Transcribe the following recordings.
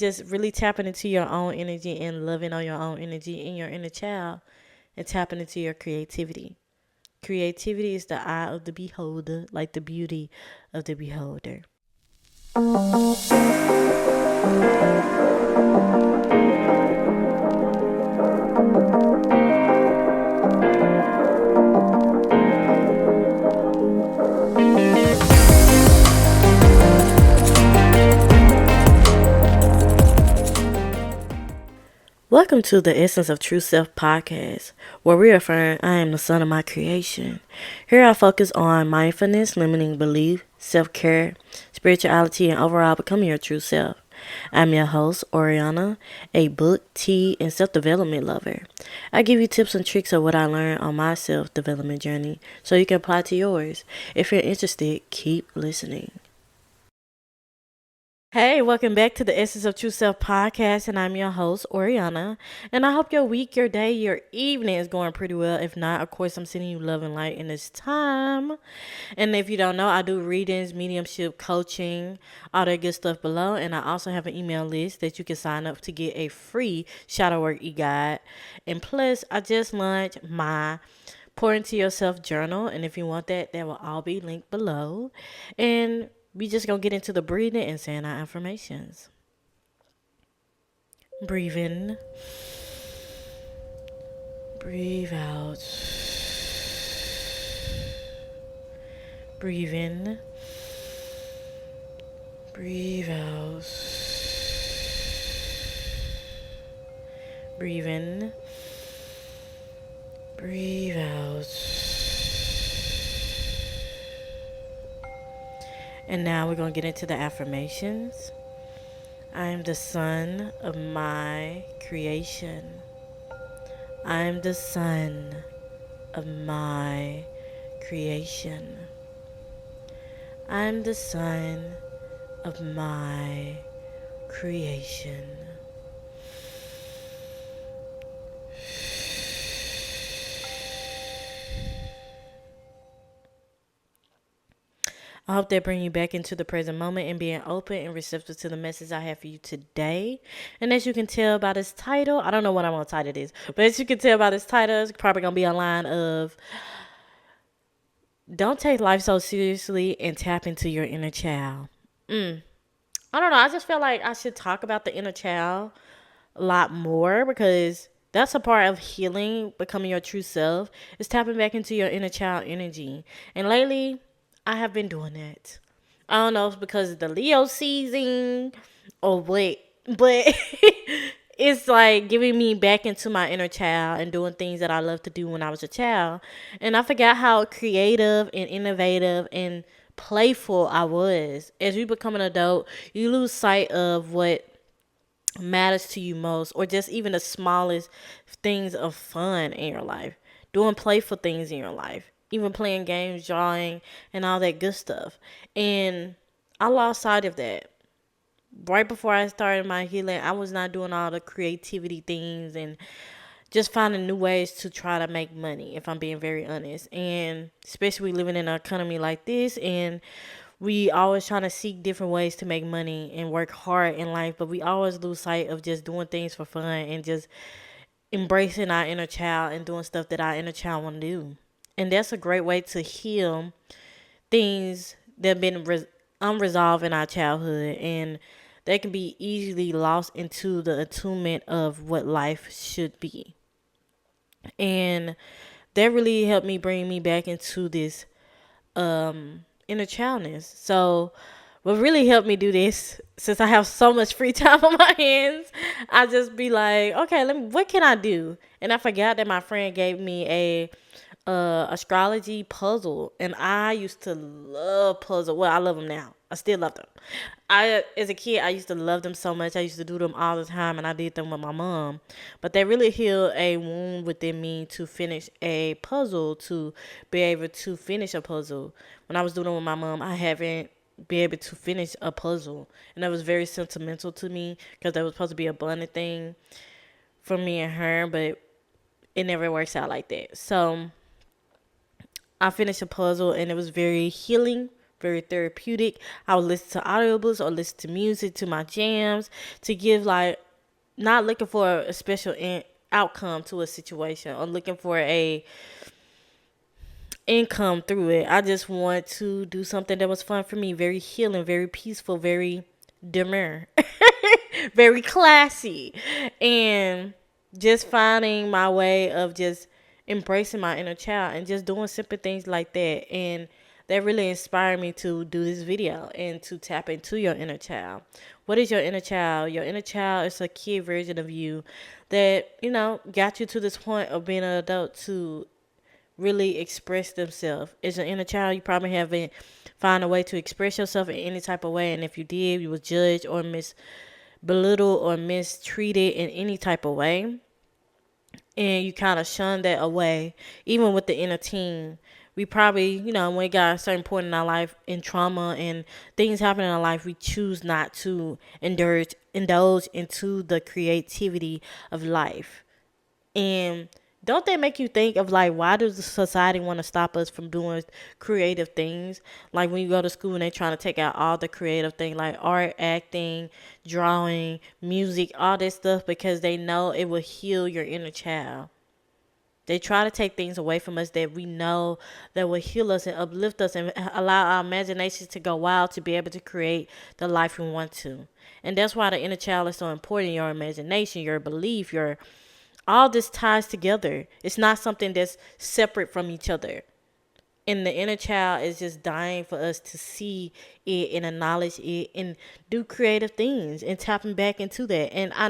just really tapping into your own energy and loving on your own energy in your inner child and tapping into your creativity. Creativity is the eye of the beholder, like the beauty of the beholder. Welcome to the Essence of True Self podcast, where we affirm I am the son of my creation. Here I focus on mindfulness, limiting belief, self-care, spirituality, and overall becoming your true self. I'm your host, Oriana, a book, tea, and self-development lover. I give you tips and tricks of what I learned on my self-development journey so you can apply to yours. If you're interested, keep listening. Hey, welcome back to the Essence of True Self podcast, and I'm your host, Oriana. And I hope your week, your day, your evening is going pretty well. If not, of course, I'm sending you love and light in this time. And if you don't know, I do readings, mediumship, coaching, all that good stuff below. And I also have an email list that you can sign up to get a free shadow work e-guide. And plus, I just launched my Pour Into Yourself journal. And if you want that, that will all be linked below. And we just gonna get into the breathing and saying our affirmations. Breathe in. Breathe out. Breathe in. Breathe out. Breathe in. Breathe out. And now we're going to get into the affirmations. I am the son of my creation. I am the son of my creation. I am the son of my creation. I hope that bring you back into the present moment and being open and receptive to the message I have for you today. And as you can tell by this title, I don't know what I'm going to title this, but as you can tell by this title, it's probably going to be a line of don't take life so seriously and tap into your inner child. I don't know. I just feel like I should talk about the inner child a lot more because that's a part of healing, becoming your true self, is tapping back into your inner child energy. And lately, I have been doing that. I don't know if it's because of the Leo season or what, but it's like giving me back into my inner child and doing things that I loved to do when I was a child. And I forgot how creative and innovative and playful I was. As you become an adult, you lose sight of what matters to you most, or just even the smallest things of fun in your life, doing playful things in your life, even playing games, drawing, and all that good stuff. And I lost sight of that right before I started my healing. I was not doing all the creativity things and just finding new ways to try to make money, if I'm being very honest. And especially living in an economy like this, and we always trying to seek different ways to make money and work hard in life, but we always lose sight of just doing things for fun and just embracing our inner child and doing stuff that our inner child want to do. And that's a great way to heal things that have been unresolved in our childhood, and they can be easily lost into the attunement of what life should be. And that really helped me bring me back into this inner childness. So what really helped me do this, since I have so much free time on my hands, I just be like, okay, what can I do? And I forgot that my friend gave me a astrology puzzle, and I used to love puzzle. Well, I love them now. I still love them. As a kid, I used to love them so much. I used to do them all the time, and I did them with my mom. But they really healed a wound within me to finish a puzzle, to be able to finish a puzzle. When I was doing it with my mom, I haven't been able to finish a puzzle, and that was very sentimental to me because that was supposed to be a bonding thing for me and her, but it never works out like that. So I finished a puzzle, and it was very healing very therapeutic. I would listen to audiobooks or listen to music to my jams to give like not looking for a special outcome to a situation or looking for a income through it. I just want to do something that was fun for me, very healing, very peaceful, very demure, very classy, and just finding my way of just embracing my inner child and just doing simple things like that. And that really inspired me to do this video and to tap into your inner child. What is your inner child? Your inner child is a kid version of you that, got you to this point of being an adult to really express themselves. As an inner child, you probably haven't found a way to express yourself in any type of way. And if you did, you was judged or belittled or mistreated in any type of way. And you kind of shun that away. Even with the inner teen, we probably, when we got a certain point in our life in trauma and things happen in our life, we choose not to indulge into the creativity of life. And don't that make you think of like, why does the society want to stop us from doing creative things? Like when you go to school and they trying to take out all the creative things like art, acting, drawing, music, all this stuff because they know it will heal your inner child. They try to take things away from us that we know that will heal us and uplift us and allow our imaginations to go wild to be able to create the life we want to. And that's why the inner child is so important. Your imagination, your belief, all this ties together. It's not something that's separate from each other. And the inner child is just dying for us to see it and acknowledge it and do creative things and tapping back into that. And I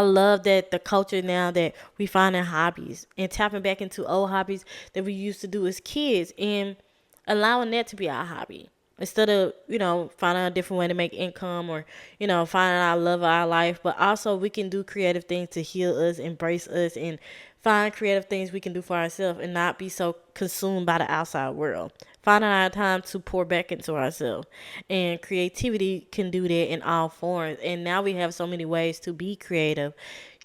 love that the culture now that we find in hobbies and tapping back into old hobbies that we used to do as kids and allowing that to be our hobby. Instead of, finding a different way to make income or, finding our love of our life. But also we can do creative things to heal us, embrace us, and find creative things we can do for ourselves and not be so consumed by the outside world. Finding our time to pour back into ourselves. And creativity can do that in all forms. And now we have so many ways to be creative.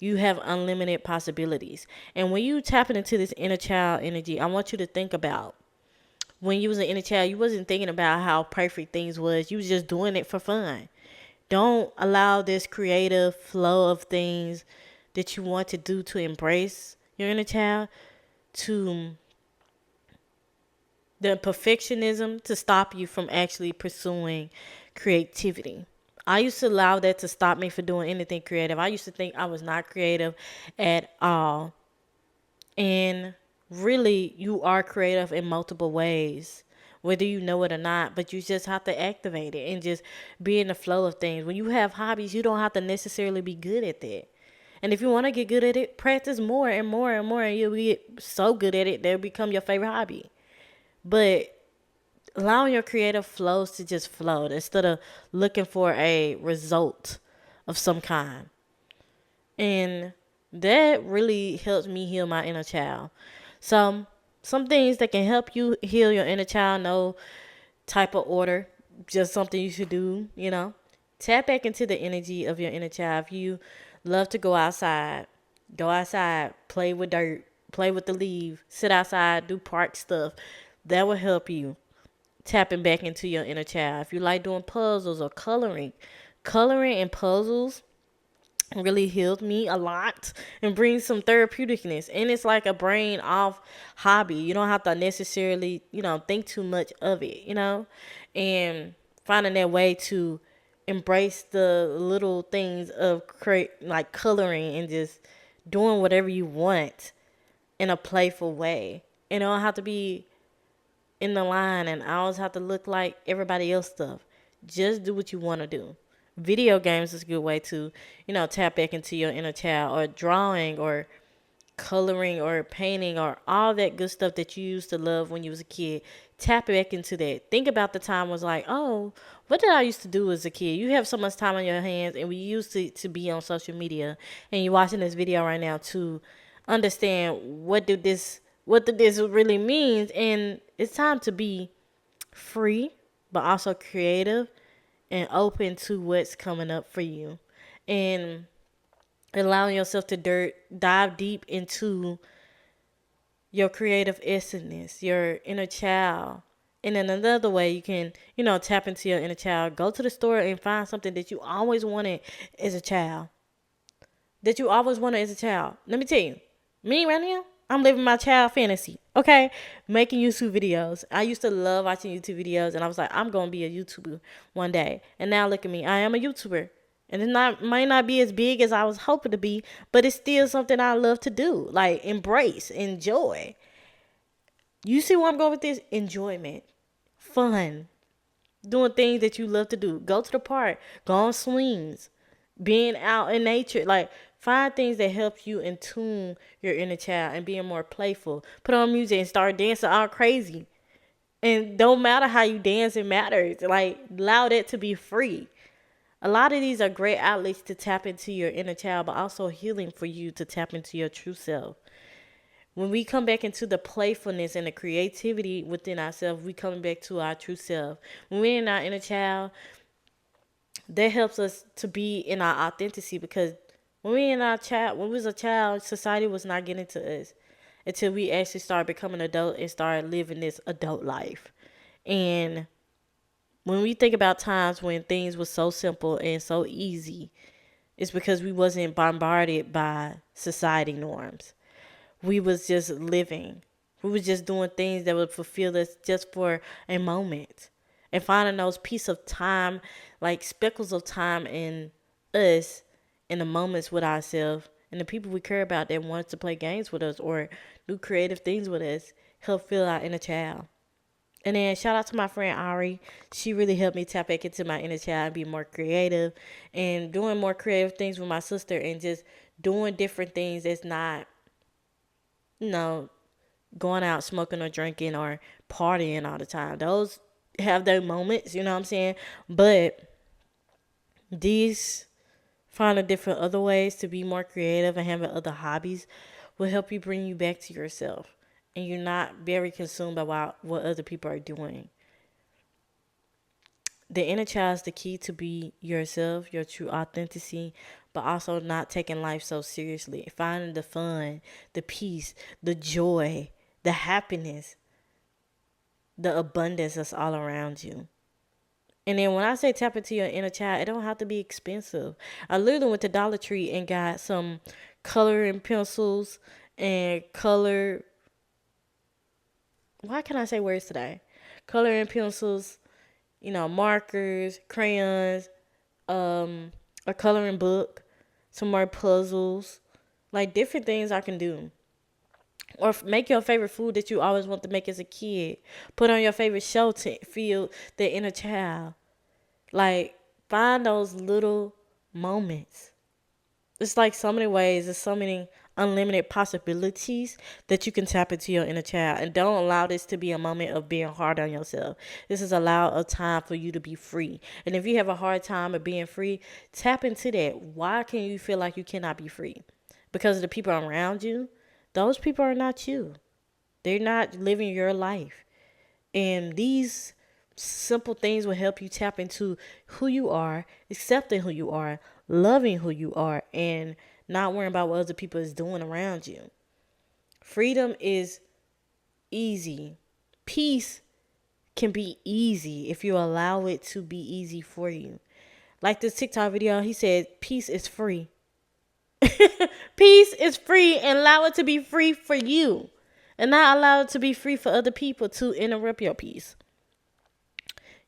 You have unlimited possibilities. And when you tapping into this inner child energy, I want you to think about when you was an inner child, you wasn't thinking about how perfect things was. You was just doing it for fun. Don't allow this creative flow of things that you want to do to embrace your inner child to the perfectionism to stop you from actually pursuing creativity. I used to allow that to stop me from doing anything creative. I used to think I was not creative at all. And really, you are creative in multiple ways, whether you know it or not, but you just have to activate it and just be in the flow of things. When you have hobbies, you don't have to necessarily be good at that. And if you want to get good at it, practice more and more and more, and you'll get so good at it that it'll become your favorite hobby. But allowing your creative flows to just flow instead of looking for a result of some kind. And that really helps me heal my inner child. So, some things that can help you heal your inner child, no type of order, just something you should do. Tap back into the energy of your inner child. If you love to go outside, play with dirt, play with the leaves, sit outside, do park stuff. That will help you tapping back into your inner child. If you like doing puzzles or coloring and puzzles really healed me a lot and brings some therapeuticness. And it's like a brain off hobby. You don't have to necessarily, think too much of it. And finding that way to embrace the little things of like coloring and just doing whatever you want in a playful way. And it don't have to be in the line and I always have to look like everybody else stuff. Just do what you want to do. Video games is a good way to, tap back into your inner child, or drawing or coloring or painting or all that good stuff that you used to love when you was a kid. Tap back into that. Think about the time was like, oh, what did I used to do as a kid? You have so much time on your hands, and we used to be on social media, and you're watching this video right now to understand what did this really means. And it's time to be free, but also creative and open to what's coming up for you, and allowing yourself to dive deep into your creative essence, your inner child. And in another way, you can, tap into your inner child. Go to the store and find something that you always wanted as a child. That you always wanted as a child. Let me tell you, me right now, I'm living my child fantasy. Okay, making YouTube videos. I used to love watching YouTube videos, and I was like, I'm gonna be a YouTuber one day. And now look at me, I am a YouTuber, and it might not be as big as I was hoping to be, but it's still something I love to do. Like embrace, enjoy. You see where I'm going with this? Enjoyment, fun, doing things that you love to do. Go to the park, go on swings, being out in nature. Like, find things that help you in tune your inner child and being more playful. Put on music and start dancing all crazy. And don't matter how you dance, it matters. Like, allow that to be free. A lot of these are great outlets to tap into your inner child, but also healing for you to tap into your true self. When we come back into the playfulness and the creativity within ourselves, we come back to our true self. When we're in our inner child, that helps us to be in our authenticity, because when we was a child, society was not getting to us until we actually started becoming adult and started living this adult life. And when we think about times when things were so simple and so easy, it's because we wasn't bombarded by society norms. We was just living. We was just doing things that would fulfill us just for a moment. And finding those pieces of time, like speckles of time in us, in the moments with ourselves, and the people we care about that wants to play games with us or do creative things with us, help fill our inner child. And then shout out to my friend Ari. She really helped me tap back into my inner child and be more creative and doing more creative things with my sister and just doing different things that's not, you know, going out smoking or drinking or partying all the time. Those have their moments, you know what I'm saying? But these finding different other ways to be more creative and having other hobbies will help you bring you back to yourself. And you're not very consumed by what other people are doing. The inner child is the key to be yourself, your true authenticity, but also not taking life so seriously. Finding the fun, the peace, the joy, the happiness, the abundance that's all around you. And then when I say tap into your inner child, it don't have to be expensive. I literally went to Dollar Tree and got some coloring pencils and why can I say words today? Coloring pencils, markers, crayons, a coloring book, some more puzzles, like different things I can do. Or make your favorite food that you always want to make as a kid. Put on your favorite show to feel the inner child. Like, find those little moments. It's like so many ways, there's so many unlimited possibilities that you can tap into your inner child. And don't allow this to be a moment of being hard on yourself. This is allow a time for you to be free. And if you have a hard time of being free, tap into that. Why can you feel like you cannot be free? Because of the people around you? Those people are not you. They're not living your life. And these simple things will help you tap into who you are, accepting who you are, loving who you are, and not worrying about what other people is doing around you. Freedom is easy. Peace can be easy if you allow it to be easy for you. Like this TikTok video, he said, peace is free. Peace is free, and allow it to be free for you. And not allow it to be free for other people to interrupt your peace.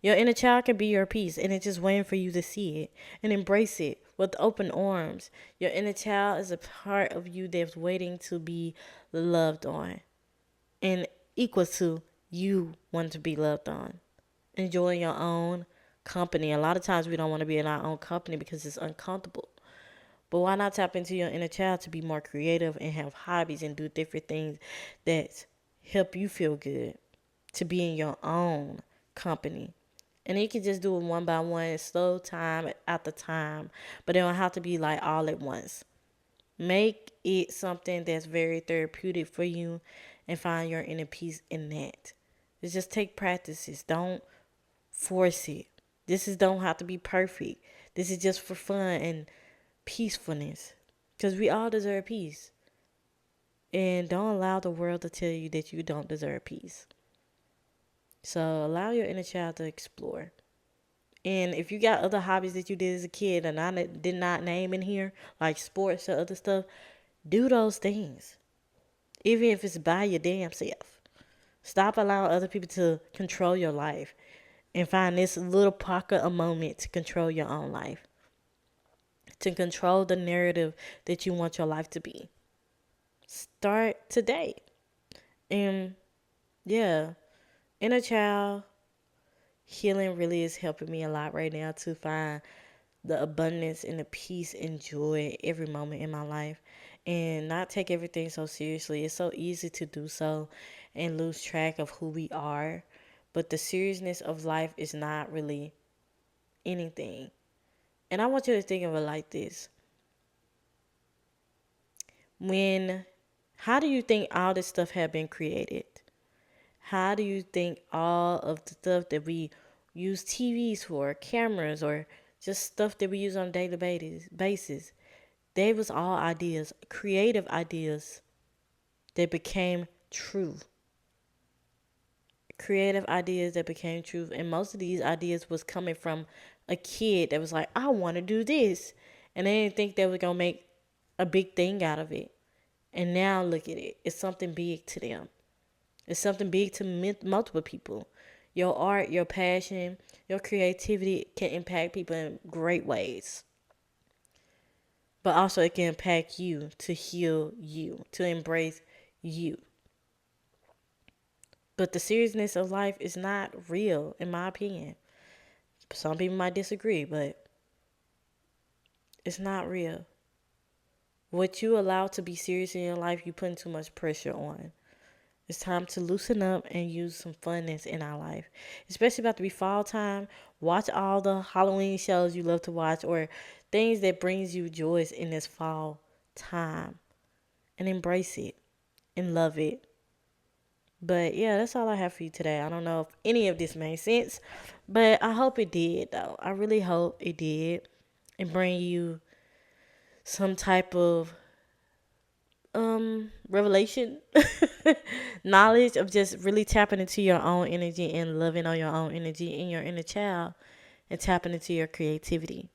Your inner child can be your peace, and it's just waiting for you to see it and embrace it with open arms. Your inner child is a part of you that's waiting to be loved on, and equal to you want to be loved on. Enjoying your own company. A lot of times we don't want to be in our own company because it's uncomfortable. But why not tap into your inner child to be more creative and have hobbies and do different things that help you feel good, to be in your own company. And you can just do it one by one, slow time after time. But it don't have to be like all at once. Make it something that's very therapeutic for you and find your inner peace in that. It's just take practices. Don't force it. Don't have to be perfect. This is just for fun and peacefulness. Because we all deserve peace. And don't allow the world to tell you that you don't deserve peace. So allow your inner child to explore. And if you got other hobbies that you did as a kid and I did not name in here, like sports or other stuff, do those things. Even if it's by your damn self. Stop allowing other people to control your life and find this little pocket of moment to control your own life. To control the narrative that you want your life to be. Start today. And yeah, inner child healing really is helping me a lot right now to find the abundance and the peace and joy every moment in my life and not take everything so seriously. It's so easy to do so and lose track of who we are. But the seriousness of life is not really anything. And I want you to think of it like this. How do you think all this stuff have been created? How do you think all of the stuff that we use TVs for, cameras, or just stuff that we use on a daily basis, they was all ideas, creative ideas that became true. Creative ideas that became true. And most of these ideas was coming from a kid that was like, I want to do this. And they didn't think they were going to make a big thing out of it. And now look at it. It's something big to them. It's something big to multiple people. Your art, your passion, your creativity can impact people in great ways. But also it can impact you to heal you, to embrace you. But the seriousness of life is not real, in my opinion. Some people might disagree, but it's not real. What you allow to be serious in your life, you putting too much pressure on. It's time to loosen up and use some funness in our life. Especially about to be fall time. Watch all the Halloween shows you love to watch or things that brings you joys in this fall time. And embrace it and love it. But yeah, that's all I have for you today. I don't know if any of this made sense, but I hope it did though. I really hope it did and bring you some type of revelation knowledge of just really tapping into your own energy and loving on your own energy in your inner child and tapping into your creativity.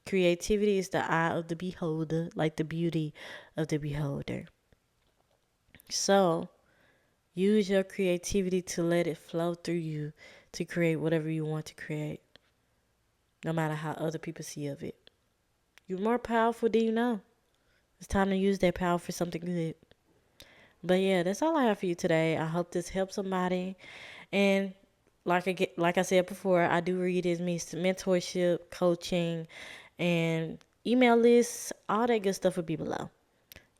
Creativity is the eye of the beholder, like the beauty of the beholder. So use your creativity to let it flow through you to create whatever you want to create, no matter how other people see of it. You're more powerful than you know. It's time to use that power for something good. But yeah, that's all I have for you today. I hope this helps somebody. And like I said before, I do read as mentorship, coaching, and email lists. All that good stuff will be below.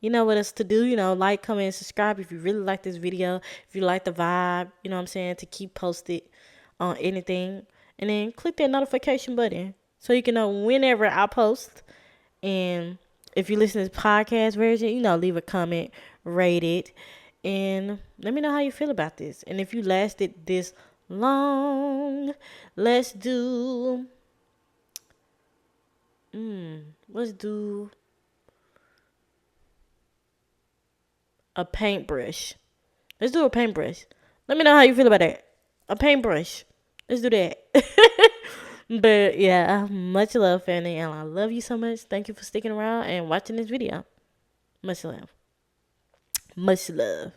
You know what else to do. Like, comment, and subscribe if you really like this video. If you like the vibe, you know what I'm saying, to keep posted on anything. And then click that notification button so you can know whenever I post. And if you listen to this podcast version, leave a comment, rate it, and let me know how you feel about this. And if you lasted this long, let's do a paintbrush. Let's do a paintbrush. Let me know how you feel about that. A paintbrush. Let's do that. But yeah, much love, family, and I love you so much. Thank you for sticking around and watching this video. Much love. Much love.